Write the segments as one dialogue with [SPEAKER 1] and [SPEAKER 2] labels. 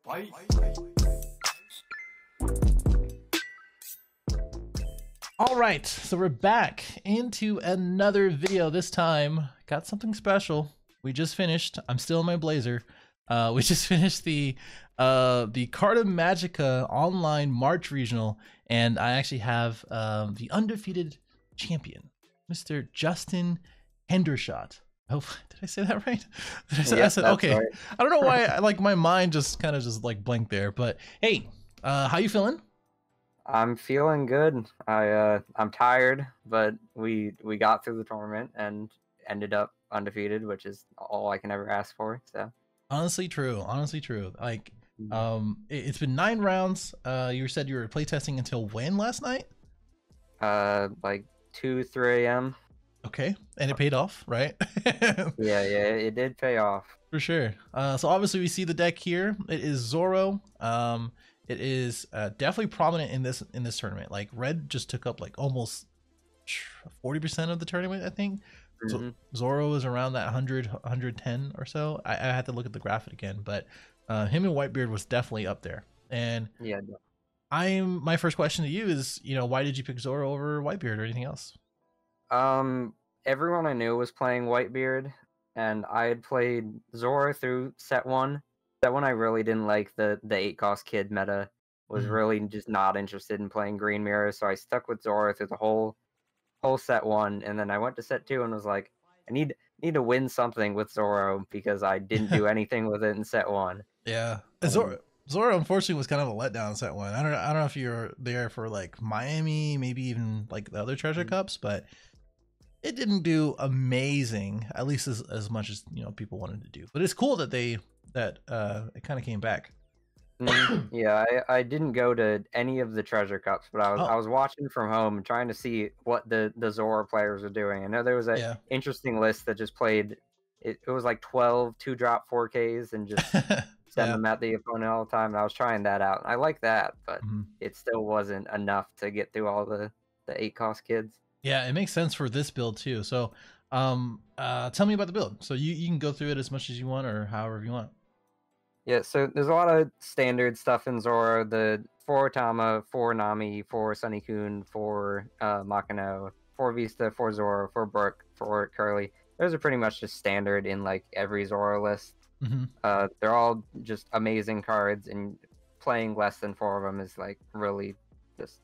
[SPEAKER 1] All right, so we're back into another video. This time, got something special. We just finished. I'm still in my blazer. We just finished the Carta Magica online March regional, and I actually have the undefeated champion, Mr. Justin Hendershot. Oh, did I say that right? Did I say,
[SPEAKER 2] Yep,
[SPEAKER 1] I said
[SPEAKER 2] that's
[SPEAKER 1] okay.
[SPEAKER 2] right.
[SPEAKER 1] I don't know why. Like my mind just kind of just like blanked there. But hey, how you feeling?
[SPEAKER 2] I'm feeling good. I'm tired, but we got through the tournament and ended up undefeated, which is all I can ever ask for. So
[SPEAKER 1] Honestly true. Honestly true. Like it's been 9 rounds. You said you were playtesting until when last night?
[SPEAKER 2] like 2-3 a.m.
[SPEAKER 1] Okay, and it paid off, right?
[SPEAKER 2] Yeah, it did pay off.
[SPEAKER 1] For sure. So obviously we see the deck here. It is ZORO. It is definitely prominent in this tournament. Like red just took up like almost 40% of the tournament, I think. So ZORO is around that 100, 110 or so. I had to look at the graphic again, but him and Whitebeard was definitely up there. And
[SPEAKER 2] Yeah.
[SPEAKER 1] my first question to you is, why did you pick ZORO over Whitebeard or anything else?
[SPEAKER 2] Everyone I knew was playing Whitebeard, and I had played Zora through set 1. Set 1 I really didn't like the 8-cost kid meta. Was really just not interested in playing Green Mirror, so I stuck with Zora through the whole set 1, and then I went to set 2 and was like, I need to win something with Zoro because I didn't do anything with it in set 1.
[SPEAKER 1] Yeah. Zoro unfortunately was kind of a letdown in set 1. I don't know if you're there for like Miami, maybe even like the other treasure cups, but it didn't do amazing, at least as much as people wanted to do. But it's cool that it kind of came back.
[SPEAKER 2] Yeah, I didn't go to any of the treasure cups, but I was watching from home and trying to see what the Zoro players were doing. I know there was an interesting list that just played. It was like 12 2-drop 4Ks and just send them at the opponent all the time. And I was trying that out. I like that, but it still wasn't enough to get through all the 8-cost kids.
[SPEAKER 1] Yeah, it makes sense for this build too. So tell me about the build. So you can go through it as much as you want or however you want.
[SPEAKER 2] Yeah, so there's a lot of standard stuff in Zoro. The 4 Tama, 4 Nami, 4 Sunny-kun, 4 Makino, 4 Vista, 4 Zoro, 4 Brook, 4 Curly. Those are pretty much just standard in like every Zoro list. They're all just amazing cards, and playing less than 4 of them is like really just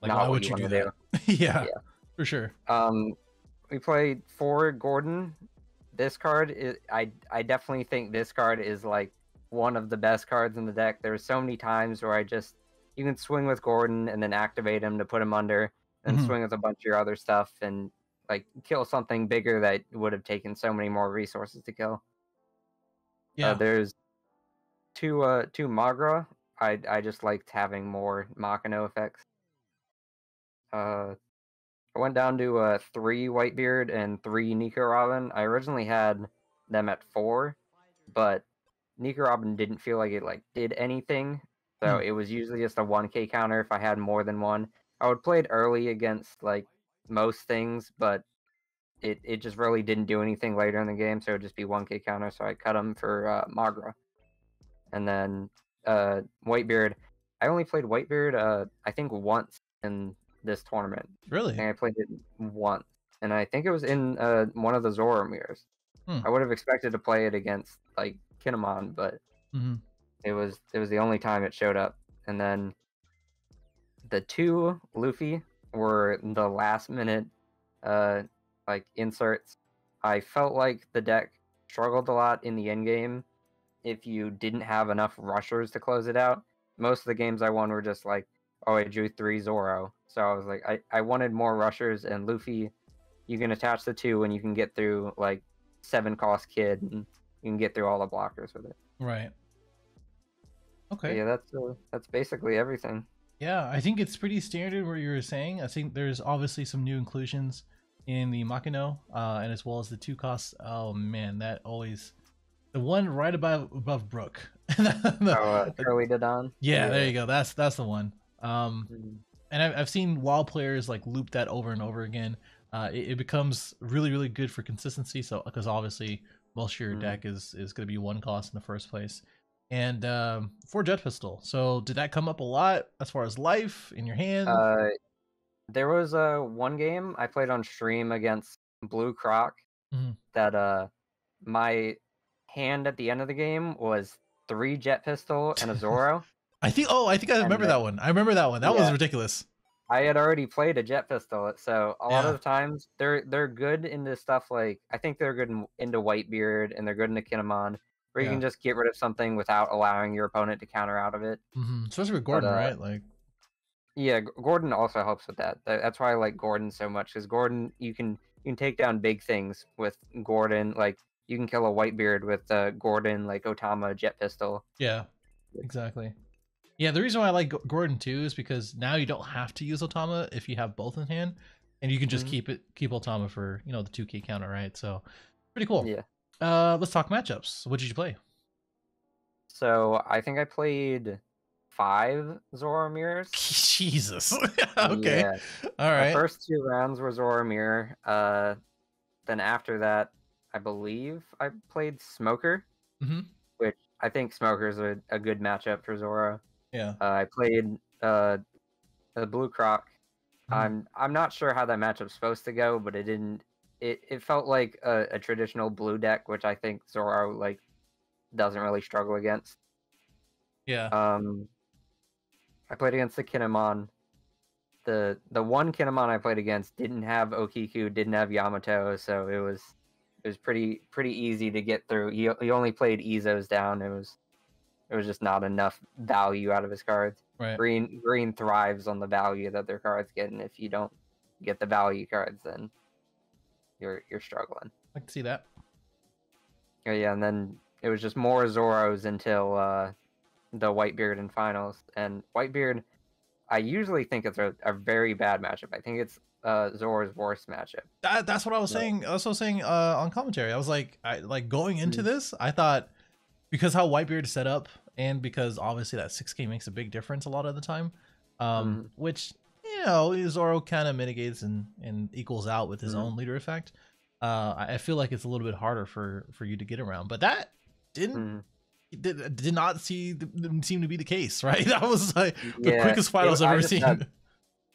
[SPEAKER 1] like,
[SPEAKER 2] not
[SPEAKER 1] why
[SPEAKER 2] what
[SPEAKER 1] would
[SPEAKER 2] you
[SPEAKER 1] you
[SPEAKER 2] want
[SPEAKER 1] do
[SPEAKER 2] to
[SPEAKER 1] that?
[SPEAKER 2] do.
[SPEAKER 1] Yeah, for sure.
[SPEAKER 2] We played 4 Gordon. This card is I definitely think this card is like one of the best cards in the deck. There's so many times where you can swing with Gordon and then activate him to put him under, and swing with a bunch of your other stuff and like kill something bigger that would have taken so many more resources to kill.
[SPEAKER 1] Yeah,
[SPEAKER 2] there's 2 Magra. I just liked having more Makino effects. I went down to 3 Whitebeard and 3 Nico Robin. I originally had them at 4, but Nico Robin didn't feel like it like did anything, so it was usually just a 1k counter if I had more than one. I would play it early against like most things, but it just really didn't do anything later in the game, so it would just be 1k counter, so I cut them for Magra. And then Whitebeard, I only played Whitebeard I think once in this tournament.
[SPEAKER 1] Really?
[SPEAKER 2] I think I played it once, and I think it was in one of the Zoro mirrors. I would have expected to play it against like Kinemon, but it was the only time it showed up. And then the 2 Luffy were the last minute like inserts. I felt like the deck struggled a lot in the end game if you didn't have enough rushers to close it out. Most of the games I won were just like, oh, I drew 3 Zoro, so I was like, I wanted more rushers. And Luffy, you can attach the 2 and you can get through like 7-cost kid, and you can get through all the blockers with it.
[SPEAKER 1] Right. Okay.
[SPEAKER 2] But yeah, that's basically everything.
[SPEAKER 1] Yeah, I think it's pretty standard what you were saying. I think there's obviously some new inclusions in the Makino, and as well as the 2 costs. Oh man, that always the one right above Brook.
[SPEAKER 2] Curly Dodon.
[SPEAKER 1] Yeah, there you go. That's the one. And I've seen WoW players like loop that over and over again. It becomes really good for consistency. So because obviously most of your deck is going to be 1 cost in the first place. and for jet pistol. So did that come up a lot as far as life in your hand?
[SPEAKER 2] There was one game I played on stream against Blue Croc
[SPEAKER 1] Mhm.
[SPEAKER 2] that my hand at the end of the game was 3 jet pistol and a Zoro.
[SPEAKER 1] I think I
[SPEAKER 2] And
[SPEAKER 1] remember that one. I remember that one. That was
[SPEAKER 2] yeah,
[SPEAKER 1] ridiculous.
[SPEAKER 2] I had already played a jet pistol, so a lot of
[SPEAKER 1] Yeah,
[SPEAKER 2] the times they're good into stuff like I think they're good into Whitebeard and they're good into Kinemon, where you
[SPEAKER 1] yeah.
[SPEAKER 2] can just get rid of something without allowing your opponent to counter out of it.
[SPEAKER 1] Especially with
[SPEAKER 2] But
[SPEAKER 1] Gordon, right? Like,
[SPEAKER 2] yeah, Gordon also helps with that. That's why I like Gordon so much, because Gordon you can take down big things with Gordon. Like you can kill a Whitebeard with Gordon, like Otama jet pistol.
[SPEAKER 1] yeah, exactly. Yeah, the reason why I like Gordon too is because now you don't have to use Otama if you have both in hand, and you can just
[SPEAKER 2] Mhm.
[SPEAKER 1] keep Otama for the 2K counter, right? So pretty cool.
[SPEAKER 2] Yeah.
[SPEAKER 1] Let's talk matchups. What did you play?
[SPEAKER 2] So I think I played 5 Zoro mirrors.
[SPEAKER 1] Jesus. Okay.
[SPEAKER 2] Yeah.
[SPEAKER 1] All
[SPEAKER 2] My
[SPEAKER 1] right.
[SPEAKER 2] first 2 rounds were Zoro mirror. Then after that, I believe I played Smoker,
[SPEAKER 1] Mm-hmm.
[SPEAKER 2] which I think Smoker's a good matchup for Zoro.
[SPEAKER 1] Yeah.
[SPEAKER 2] I played the Blue Croc.
[SPEAKER 1] Mhm.
[SPEAKER 2] I'm not sure how that matchup's supposed to go, but it didn't. It felt like a traditional blue deck, which I think Zoro like doesn't really struggle against.
[SPEAKER 1] Yeah.
[SPEAKER 2] Um, I played against the Kinemon. The one Kinemon I played against didn't have Okiku, didn't have Yamato, so it was pretty easy to get through. He only played Izos down. It was just not enough value out of his cards.
[SPEAKER 1] Right.
[SPEAKER 2] Green thrives on the value that their cards get, and if you don't get the value cards, then you're struggling.
[SPEAKER 1] I can see that.
[SPEAKER 2] Yeah, and then it was just more Zoros until the Whitebeard in finals. And Whitebeard, I usually think it's a very bad matchup. I think it's Zoro's worst matchup.
[SPEAKER 1] That's what I was
[SPEAKER 2] But,
[SPEAKER 1] saying. I was also saying on commentary. I was like, going into
[SPEAKER 2] Mhm.
[SPEAKER 1] this, I thought because how Whitebeard is set up, and because obviously that 6K makes a big difference a lot of the time,
[SPEAKER 2] Mhm.
[SPEAKER 1] which Zoro kind of mitigates and equals out with his
[SPEAKER 2] Mhm.
[SPEAKER 1] own leader effect. I feel like it's a little bit harder for you to get around, but that didn't
[SPEAKER 2] Mhm.
[SPEAKER 1] did not seem to be the case, right? That was like the
[SPEAKER 2] Yeah,
[SPEAKER 1] quickest finals I've
[SPEAKER 2] I
[SPEAKER 1] ever
[SPEAKER 2] just had
[SPEAKER 1] seen.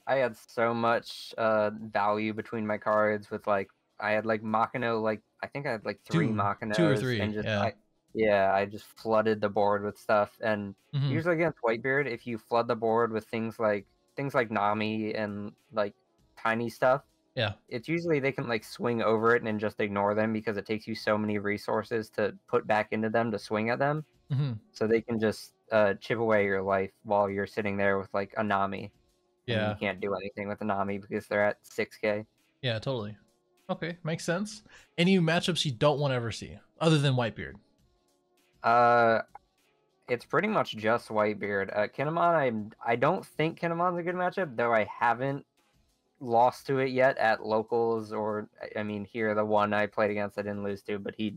[SPEAKER 2] I had so much value between my cards with like I had like Makino, like I think I had like 3
[SPEAKER 1] Two or
[SPEAKER 2] Makinos, and
[SPEAKER 1] three,
[SPEAKER 2] just
[SPEAKER 1] yeah.
[SPEAKER 2] I just flooded the board with stuff. And
[SPEAKER 1] Hmm.
[SPEAKER 2] usually against Whitebeard, if you flood the board with things like Nami and like tiny stuff,
[SPEAKER 1] Yeah.
[SPEAKER 2] it's usually they can like swing over it and just ignore them because it takes you so many resources to put back into them to swing at them.
[SPEAKER 1] Hmm.
[SPEAKER 2] So they can just chip away your life while you're sitting there with like a Nami, and you
[SPEAKER 1] Yeah.
[SPEAKER 2] can't do anything with the Nami because they're at 6K.
[SPEAKER 1] Yeah, totally. Okay, makes sense. Any matchups you don't want to ever see other than Whitebeard?
[SPEAKER 2] Uh, it's pretty much just Whitebeard. Kinemon, I don't think Kinemon's a good matchup, though I haven't lost to it yet at locals, or I mean here the one I played against I didn't lose to, but he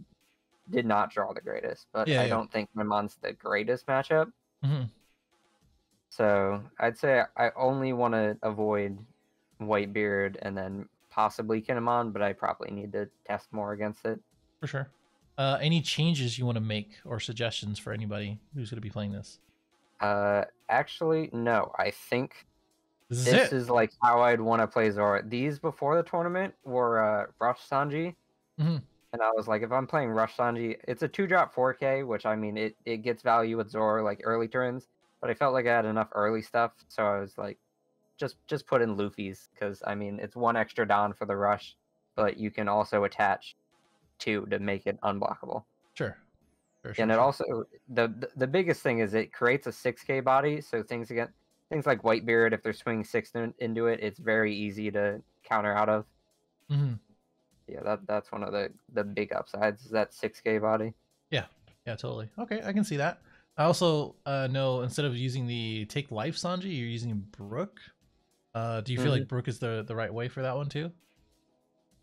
[SPEAKER 2] did not draw the greatest. But
[SPEAKER 1] Yeah,
[SPEAKER 2] I
[SPEAKER 1] yeah.
[SPEAKER 2] don't think Kinemon's the greatest matchup.
[SPEAKER 1] Hmm.
[SPEAKER 2] So I'd say I only want to avoid Whitebeard and then possibly Kinemon, but I probably need to test more against it.
[SPEAKER 1] For sure. Any changes you want to make or suggestions for anybody who's going to be playing this?
[SPEAKER 2] Actually, no. I think
[SPEAKER 1] This is
[SPEAKER 2] this
[SPEAKER 1] it.
[SPEAKER 2] is like how I'd want to play Zora. These before the tournament were Rush Sanji,
[SPEAKER 1] Hmm.
[SPEAKER 2] and I was like, if I'm playing Rush Sanji, it's a 2-drop 4K, which I mean it gets value with Zora like early turns, but I felt like I had enough early stuff, so I was like, just put in Luffy's because I mean it's 1 extra Don for the Rush, but you can also attach 2 to make it unblockable.
[SPEAKER 1] Sure. Sure,
[SPEAKER 2] And
[SPEAKER 1] sure,
[SPEAKER 2] it
[SPEAKER 1] sure.
[SPEAKER 2] also the biggest thing is it creates a 6K body, so things like Whitebeard, if they're swinging 6 into it, it's very easy to counter out of.
[SPEAKER 1] Hmm.
[SPEAKER 2] Yeah, that's one of the big upsides is that 6K body.
[SPEAKER 1] Yeah. Yeah, totally. Okay, I can see that. I also know instead of using the take life Sanji, you're using Brook. Do you feel
[SPEAKER 2] Hmm.
[SPEAKER 1] like Brook is the right way for that one too?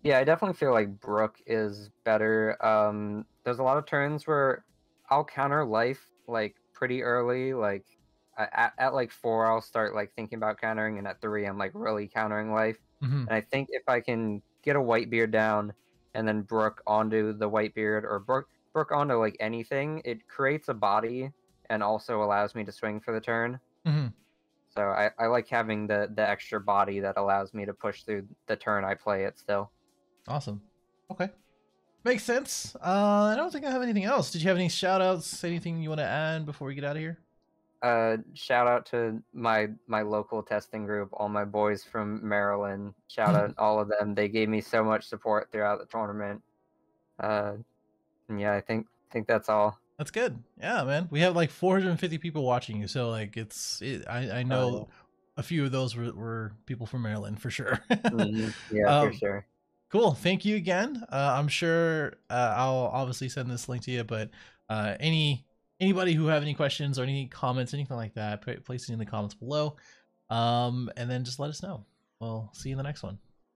[SPEAKER 2] Yeah, I definitely feel like Brook is better. There's a lot of turns where I'll counter life like pretty early, like at like 4 I'll start like thinking about countering, and at 3 I'm like really countering life.
[SPEAKER 1] Hmm.
[SPEAKER 2] And I think if I can get a Whitebeard down and then Brook onto the Whitebeard, or Brook onto like anything, it creates a body and also allows me to swing for the turn.
[SPEAKER 1] Hmm.
[SPEAKER 2] So I like having the extra body that allows me to push through the turn I play it still.
[SPEAKER 1] Awesome. Okay. Makes sense. I don't think I have anything else. Did you have any shout outs? Anything you want to add before we get out of here?
[SPEAKER 2] Shout out to my local testing group, all my boys from Maryland. Shout out all of them. They gave me so much support throughout the tournament. And yeah, I think that's all.
[SPEAKER 1] That's good. Yeah, man. We have like 450 people watching you, so like I know a few of those were people from Maryland for sure.
[SPEAKER 2] Yeah, for sure.
[SPEAKER 1] Cool. Thank you again. I'm sure I'll obviously send this link to you, but anybody who have any questions or any comments, anything like that, place it in the comments below. And then just let us know. We'll see you in the next one.